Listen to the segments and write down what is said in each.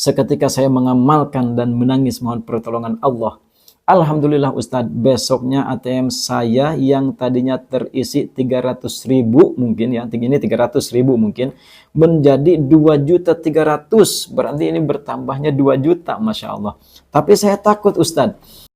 Seketika saya mengamalkan dan menangis mohon pertolongan Allah. Alhamdulillah Ustadz, besoknya ATM saya yang tadinya terisi 300.000 mungkin ya, ini 300.000 mungkin, menjadi 2.300.000. Berarti ini bertambahnya 2 juta, Masya Allah. Tapi saya takut Ustadz.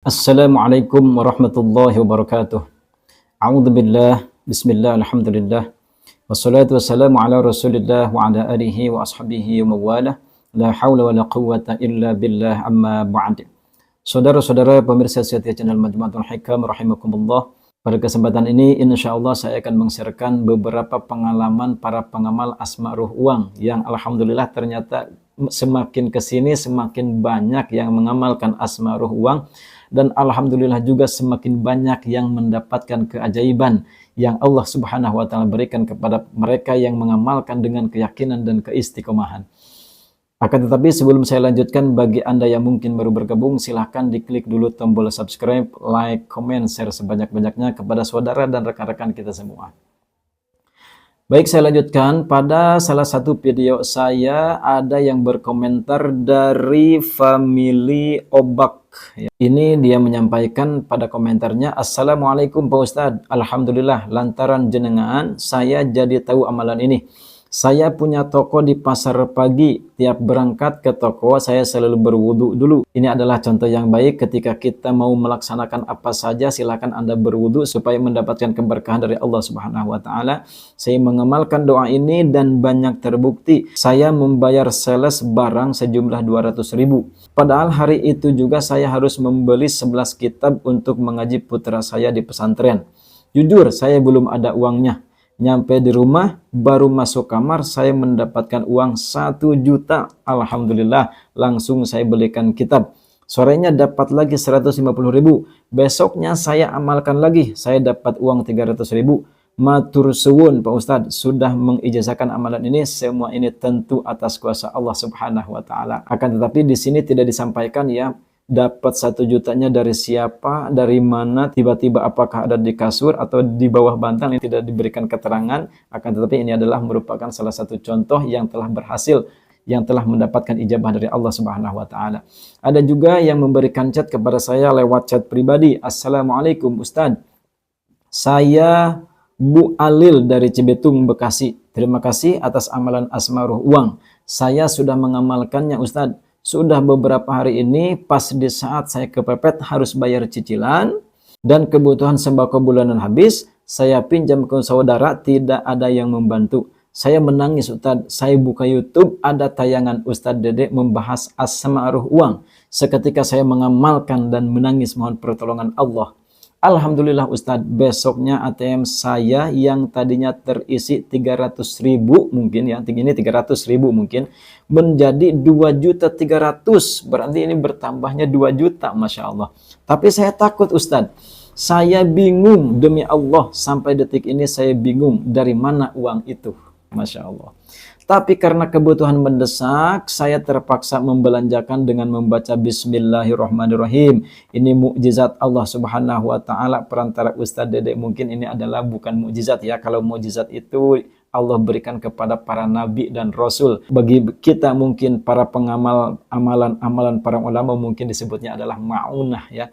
Assalamualaikum warahmatullahi wabarakatuh. A'udzubillah, bismillah, alhamdulillah. Wassalatu wassalamu ala rasulillah wa ala alihi wa ashabihi wa mawalah. La hawla wa la quwwata illa billah, amma ba'd. Saudara-saudara pemirsa setia channel Majmu'atul Hikam rahimakumullah. Pada kesempatan ini insyaallah saya akan meng-sharekan beberapa pengalaman para pengamal asma ruh uang yang alhamdulillah ternyata semakin kesini semakin banyak yang mengamalkan asma ruh uang. Dan alhamdulillah juga semakin banyak yang mendapatkan keajaiban yang Allah Subhanahu wa taala berikan kepada mereka yang mengamalkan dengan keyakinan dan keistiqomahan. Akan tetapi sebelum saya lanjutkan, bagi Anda yang mungkin baru bergabung, silahkan diklik dulu tombol subscribe, like, comment, share sebanyak-banyaknya kepada saudara dan rekan-rekan kita semua. Baik, saya lanjutkan. Pada salah satu video saya ada yang berkomentar dari family Obak. Ini dia menyampaikan pada komentarnya, Assalamualaikum Pak Ustadz, alhamdulillah lantaran jenengan saya jadi tahu amalan ini. Saya punya toko di pasar pagi. Tiap berangkat ke toko saya selalu berwudu dulu. Ini adalah contoh yang baik ketika kita mau melaksanakan apa saja, silakan Anda berwudu supaya mendapatkan keberkahan dari Allah Subhanahu wa taala. Saya mengamalkan doa ini dan banyak terbukti. Saya membayar sales barang sejumlah 200.000. Padahal hari itu juga saya harus membeli 11 kitab untuk mengaji putra saya di pesantren. Jujur saya belum ada uangnya. Nyampe di rumah, baru masuk kamar, saya mendapatkan uang 1 juta. Alhamdulillah, langsung saya belikan kitab. Sorenya dapat lagi 150.000. Besoknya saya amalkan lagi, saya dapat uang 300.000. Matur suwun Pak Ustadz, sudah mengijazahkan amalan ini. Semua ini tentu atas kuasa Allah Subhanahu wa taala. Akan tetapi di sini tidak disampaikan ya, dapat 1 jutanya dari siapa, dari mana, tiba-tiba apakah ada di kasur atau di bawah bantal, ini tidak diberikan keterangan. Akan tetapi ini adalah merupakan salah satu contoh yang telah berhasil, yang telah mendapatkan ijabah dari Allah Subhanahu wa taala. Ada juga yang memberikan chat kepada saya lewat chat pribadi. Assalamualaikum Ustadz, saya Bu Alil dari Cibitung, Bekasi. Terima kasih atas amalan asma ruh uang. Saya sudah mengamalkannya Ustadz. Sudah beberapa hari ini, pas di saat saya kepepet harus bayar cicilan dan kebutuhan sembako bulanan habis, saya pinjam ke saudara, tidak ada yang membantu. Saya menangis Ustadz, saya buka YouTube, ada tayangan Ustadz Dede membahas asma ruh uang. Seketika saya mengamalkan dan menangis mohon pertolongan Allah. Alhamdulillah Ustadz, besoknya ATM saya yang tadinya terisi 300.000 mungkin ya, ini 300.000 mungkin, menjadi 2.300.000. Berarti ini bertambahnya 2 juta, Masya Allah. Tapi saya takut Ustadz, saya bingung demi Allah, sampai detik ini saya bingung dari mana uang itu, Masya Allah. Tapi karena kebutuhan mendesak, saya terpaksa membelanjakan dengan membaca Bismillahirrahmanirrahim. Ini mukjizat Allah Subhanahu wa taala perantara Ustadz Dede. Mungkin ini adalah bukan mukjizat ya. Kalau mukjizat itu Allah berikan kepada para nabi dan rasul. Bagi kita mungkin para pengamal amalan-amalan para ulama mungkin disebutnya adalah ma'unah ya.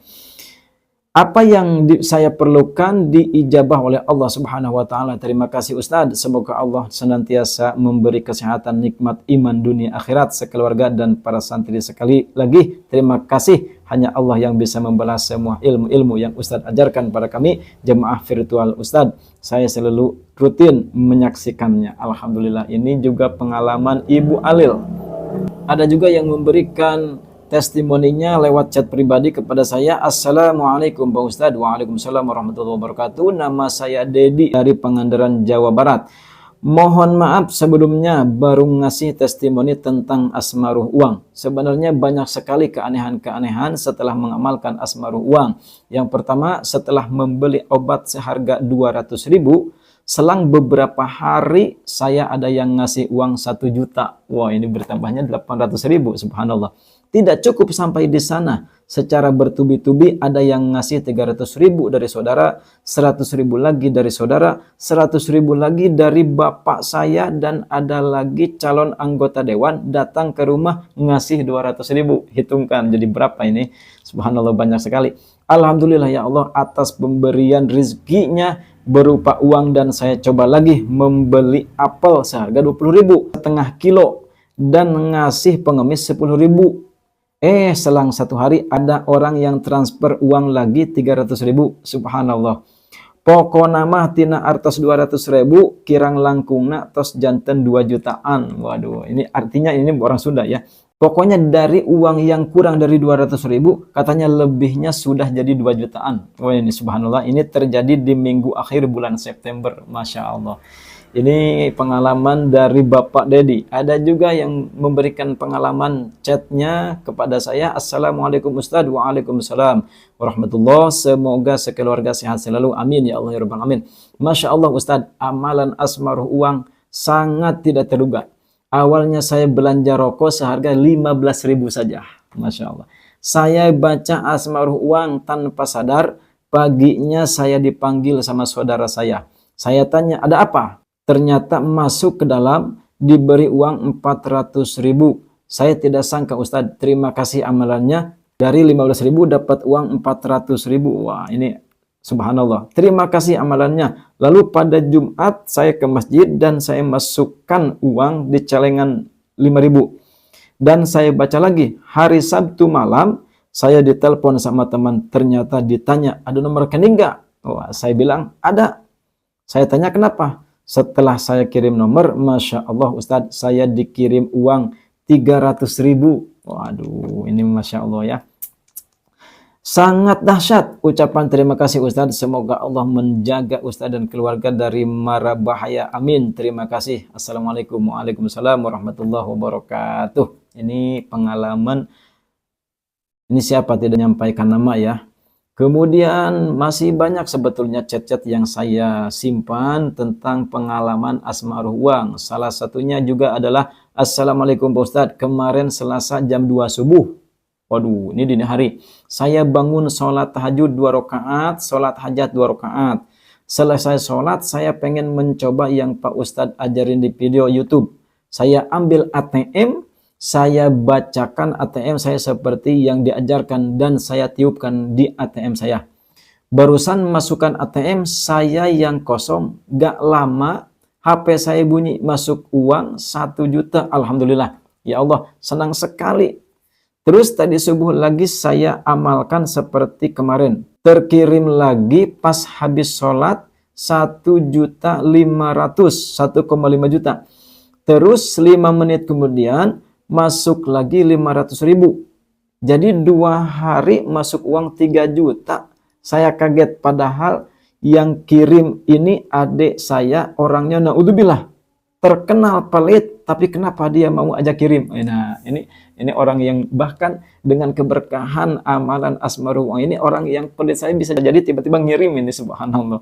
Apa yang saya perlukan diijabah oleh Allah Subhanahu wa taala. Terima kasih Ustadz. Semoga Allah senantiasa memberi kesehatan, nikmat iman dunia akhirat sekeluarga dan para santri. Sekali lagi terima kasih. Hanya Allah yang bisa membalas semua ilmu-ilmu yang Ustadz ajarkan pada kami jemaah virtual Ustadz. Saya selalu rutin menyaksikannya. Alhamdulillah. Ini juga pengalaman Ibu Alil. Ada juga yang memberikan testimoninya lewat chat pribadi kepada saya. Assalamualaikum Pak Ustadz. Waalaikumsalam warahmatullahi wabarakatuh. Nama saya Dedi dari Pangandaran, Jawa Barat. Mohon maaf sebelumnya baru ngasih testimoni tentang asmaruh uang. Sebenarnya banyak sekali keanehan-keanehan setelah mengamalkan asmaruh uang. Yang pertama, setelah membeli obat seharga 200.000, selang beberapa hari saya ada yang ngasih uang 1 juta. Wah, ini bertambahnya 800.000, subhanallah. Tidak cukup sampai di sana. Secara bertubi-tubi ada yang ngasih 300.000 dari saudara, 100.000 lagi dari saudara, 100.000 lagi dari bapak saya, dan ada lagi calon anggota dewan datang ke rumah ngasih 200.000. Hitungkan jadi berapa ini? Subhanallah, banyak sekali. Alhamdulillah ya Allah atas pemberian rezekinya berupa uang, dan saya coba lagi membeli apel seharga 20.000, setengah kilo, dan ngasih pengemis 10.000. Selang 1 hari ada orang yang transfer uang lagi 300.000. Subhanallah. Pokoknya mah tina artos 200.000 kirang langkungna tos janten 2 jutaan. Waduh, ini artinya ini orang Sunda ya. Pokoknya dari uang yang kurang dari 200.000 katanya lebihnya sudah jadi 2 jutaan. Wah, ini subhanallah, ini terjadi di minggu akhir bulan September. Masya Allah. Ini pengalaman dari Bapak Dedi. Ada juga yang memberikan pengalaman chatnya kepada saya. Assalamualaikum Ustadz. Waalaikumsalam warahmatullah. Semoga sekeluarga sehat selalu. Amin ya Allah ya Rabbal Alamin. Masya Allah Ustadz, amalan asmaruh uang sangat tidak terduga. Awalnya saya belanja rokok seharga 15.000 saja. Masya Allah. Saya baca asmaruh uang tanpa sadar. Paginya saya dipanggil sama saudara saya. Saya tanya, ada apa? Ternyata masuk ke dalam diberi uang 400.000. Saya tidak sangka Ustadz, terima kasih amalannya. Dari 15.000 dapat uang 400.000. Wah, ini subhanallah. Terima kasih amalannya. Lalu pada Jumat saya ke masjid dan saya masukkan uang di celengan 5.000. Dan saya baca lagi. Hari Sabtu malam saya ditelepon sama teman. Ternyata ditanya, ada nomor rekening nggak? Wah, saya bilang ada. Saya tanya kenapa? Setelah saya kirim nomor, Masya Allah Ustadz, saya dikirim uang 300.000. Waduh, ini Masya Allah ya. Sangat dahsyat ucapan terima kasih Ustadz. Semoga Allah menjaga Ustadz dan keluarga dari mara bahaya. Amin. Terima kasih. Assalamualaikum. Waalaikumsalam warahmatullahi wabarakatuh. Ini pengalaman. Ini siapa tidak menyampaikan nama ya. Kemudian masih banyak sebetulnya chat-chat yang saya simpan tentang pengalaman asmaruh uang. Salah satunya juga adalah Assalamualaikum Pak Ustadz, kemarin Selasa jam 2 subuh. Waduh, ini dini hari. Saya bangun sholat tahajud 2 rakaat, sholat hajat 2 rakaat. Selesai sholat, saya pengen mencoba yang Pak Ustadz ajarin di video YouTube. Saya ambil ATM, saya bacakan ATM saya seperti yang diajarkan dan saya tiupkan di ATM saya. Barusan masukkan ATM saya yang kosong, gak lama HP saya bunyi masuk uang 1 juta. Alhamdulillah. Ya Allah, senang sekali. Terus tadi subuh lagi saya amalkan seperti kemarin. Terkirim lagi pas habis sholat 1.500.000, 1,5 juta. Terus 5 menit kemudian masuk lagi 500.000. Jadi 2 hari masuk uang 3 juta. Saya kaget padahal yang kirim ini adik saya, orangnya naudzubillah terkenal pelit, tapi kenapa dia mau ajak kirim? Nah, ini orang yang bahkan dengan keberkahan amalan asmaruh uang ini, orang yang pelit saya bisa jadi tiba-tiba ngirim ini, subhanallah.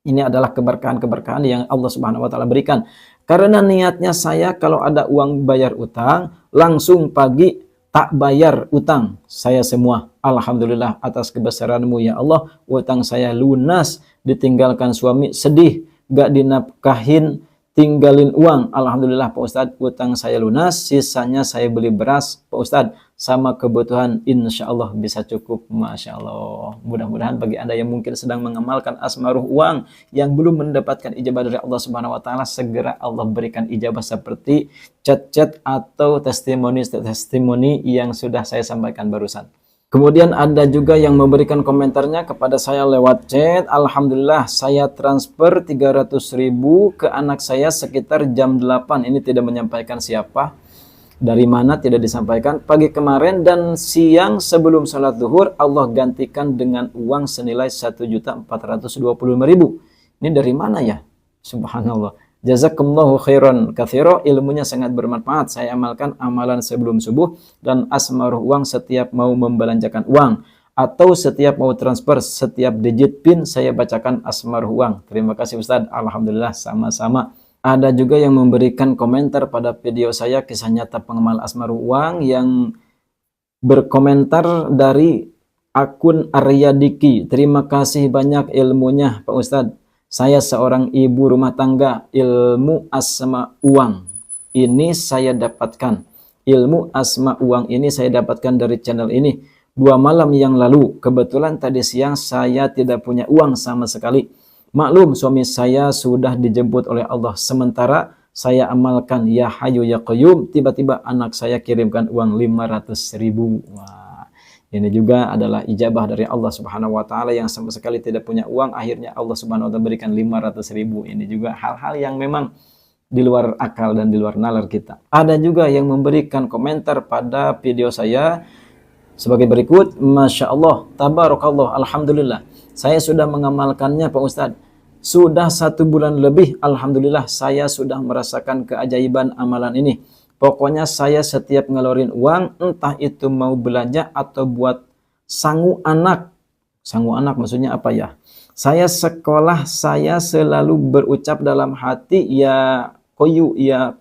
Ini adalah keberkahan-keberkahan yang Allah Subhanahu wa taala berikan. Karena niatnya saya kalau ada uang bayar utang, langsung pagi tak bayar utang saya semua. Alhamdulillah atas kebesaran-Mu ya Allah, utang saya lunas, ditinggalkan suami sedih, gak dinafkahin, tinggalin uang. Alhamdulillah Pak Ustadz, utang saya lunas, sisanya saya beli beras Pak Ustadz, sama kebutuhan insya Allah bisa cukup. Masya Allah. Mudah-mudahan bagi Anda yang mungkin sedang mengamalkan asmaruh uang yang belum mendapatkan ijabah dari Allah Subhanahu wa taala, segera Allah berikan ijabah seperti chat-chat atau testimoni yang sudah saya sampaikan barusan. Kemudian ada juga yang memberikan komentarnya kepada saya lewat chat. Alhamdulillah saya transfer 300.000 ke anak saya sekitar jam 8. Ini tidak menyampaikan siapa. Dari mana tidak disampaikan. Pagi kemarin dan siang sebelum salat zuhur Allah gantikan dengan uang senilai 1.425.000. Ini dari mana ya? Subhanallah. Jazakumullahu khairan katsira, ilmunya sangat bermanfaat. Saya amalkan amalan sebelum subuh dan asmaruh uang setiap mau membelanjakan uang atau setiap mau transfer, setiap digit PIN saya bacakan asmaruh uang. Terima kasih Ustaz. Alhamdulillah, sama-sama. Ada juga yang memberikan komentar pada video saya kisah nyata pengamal asmaruh uang yang berkomentar dari akun Arya Diki. Terima kasih banyak ilmunya Pak Ustadz. Saya seorang ibu rumah tangga, ilmu asma uang ini saya dapatkan. Ilmu asma uang ini saya dapatkan dari channel ini 2 malam yang lalu. Kebetulan tadi siang saya tidak punya uang sama sekali. Maklum suami saya sudah dijemput oleh Allah. Sementara saya amalkan ya Hayyu ya Qayyum, tiba-tiba anak saya kirimkan uang 500.000. Wah. Ini juga adalah ijabah dari Allah Subhanahu wa taala yang sama sekali tidak punya uang, akhirnya Allah Subhanahu wa taala berikan 500.000. Ini juga hal-hal yang memang di luar akal dan di luar nalar kita. Ada juga yang memberikan komentar pada video saya sebagai berikut. Masya Allah, tabarakallah, alhamdulillah. Saya sudah mengamalkannya Pak Ustadz. Sudah 1 bulan lebih, alhamdulillah saya sudah merasakan keajaiban amalan ini. Pokoknya saya setiap ngeluarin uang, entah itu mau belanja atau buat sangu anak. Sangu anak maksudnya apa ya? Saya sekolah, saya selalu berucap dalam hati, ya Qayyum, ya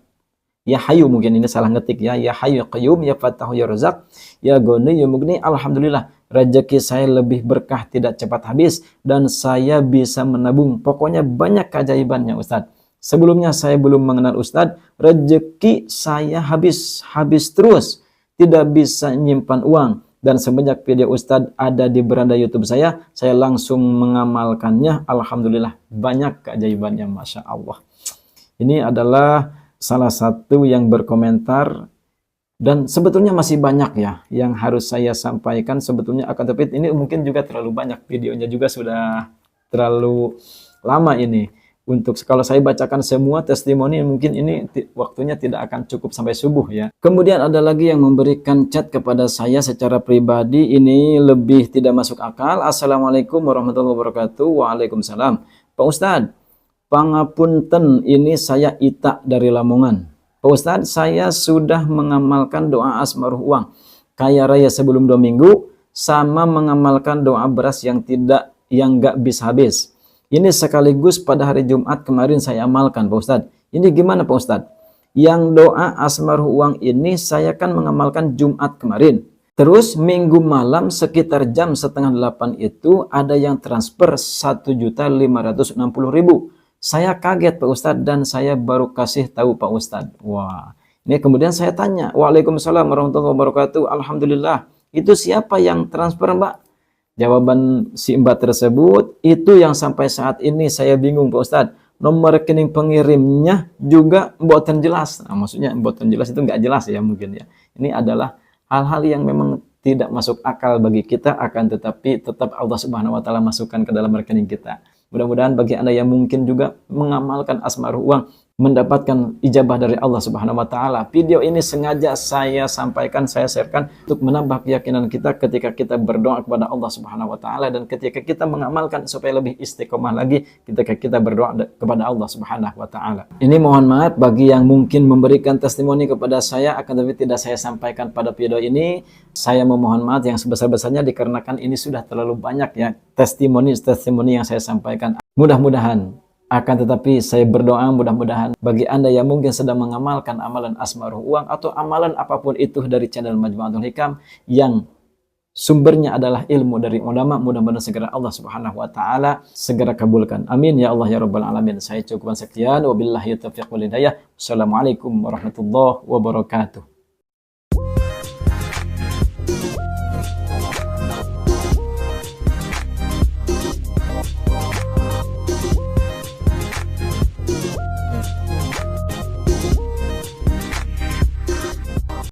Hayyu, mungkin ini salah ngetik ya. Ya Hayyu ya Qayyum, ya Fattahu ya Razak, ya Ghani ya Mughni. Alhamdulillah, rezeki saya lebih berkah, tidak cepat habis, dan saya bisa menabung. Pokoknya banyak keajaibannya Ustadz. Sebelumnya saya belum mengenal Ustadz, rezeki saya habis terus, tidak bisa nyimpan uang. Dan semenjak video Ustadz ada di beranda YouTube saya langsung mengamalkannya. Alhamdulillah, banyak keajaibannya, Masya Allah. Ini adalah salah satu yang berkomentar, dan sebetulnya masih banyak ya yang harus saya sampaikan sebetulnya, akan tapi ini mungkin juga terlalu banyak, videonya juga sudah terlalu lama ini. Untuk kalau saya bacakan semua testimoni mungkin ini waktunya tidak akan cukup sampai subuh ya. Kemudian ada lagi yang memberikan chat kepada saya secara pribadi, ini lebih tidak masuk akal. Assalamualaikum warahmatullahi wabarakatuh. Waalaikumsalam. Pak Ustadz, pangapunten, ini saya Ita dari Lamongan. Pak Ustadz, saya sudah mengamalkan doa asmaruh uang kaya raya sebelum 2 minggu, sama mengamalkan doa beras yang nggak bisa habis. Ini sekaligus pada hari Jumat kemarin saya amalkan Pak Ustadz. Ini gimana Pak Ustadz? Yang doa asmaruh uang ini saya kan mengamalkan Jumat kemarin. Terus minggu malam sekitar jam 7:30 itu ada yang transfer 1.560.000. Saya kaget Pak Ustadz dan saya baru kasih tahu Pak Ustadz. Wah, ini kemudian saya tanya, Waalaikumsalam warahmatullahi wabarakatuh. Alhamdulillah, itu siapa yang transfer Mbak? Jawaban si Mbak tersebut, itu yang sampai saat ini saya bingung Pak Ustadz. Nomor rekening pengirimnya juga mboten jelas. Nah, maksudnya mboten jelas itu nggak jelas ya mungkin ya. Ini adalah hal-hal yang memang tidak masuk akal bagi kita, akan tetapi tetap Allah Subhanahu wa taala masukkan ke dalam rekening kita. Mudah-mudahan bagi Anda yang mungkin juga mengamalkan asmaruh uang, mendapatkan ijabah dari Allah Subhanahu wa taala. Video ini sengaja saya sampaikan, saya sharekan untuk menambah keyakinan kita ketika kita berdoa kepada Allah Subhanahu wa taala, dan ketika kita mengamalkan supaya lebih istiqomah lagi ketika kita berdoa kepada Allah Subhanahu wa taala. Ini mohon maaf bagi yang mungkin memberikan testimoni kepada saya, akan tetapi tidak saya sampaikan pada video ini. Saya memohon maaf yang sebesar-besarnya dikarenakan ini sudah terlalu banyak ya testimoni yang saya sampaikan. Mudah-mudahan, akan tetapi saya berdoa mudah-mudahan bagi Anda yang mungkin sedang mengamalkan amalan asmaruh uang atau amalan apapun itu dari channel Majmu'atul Hikam yang sumbernya adalah ilmu dari ulama, mudah-mudahan segera Allah Subhanahu wa taala segera kabulkan. Amin ya Allah ya rabbal alamin. Saya cukupkan sekian, wabillahi taufiq wal hidayah. Wassalamualaikum warahmatullahi wabarakatuh.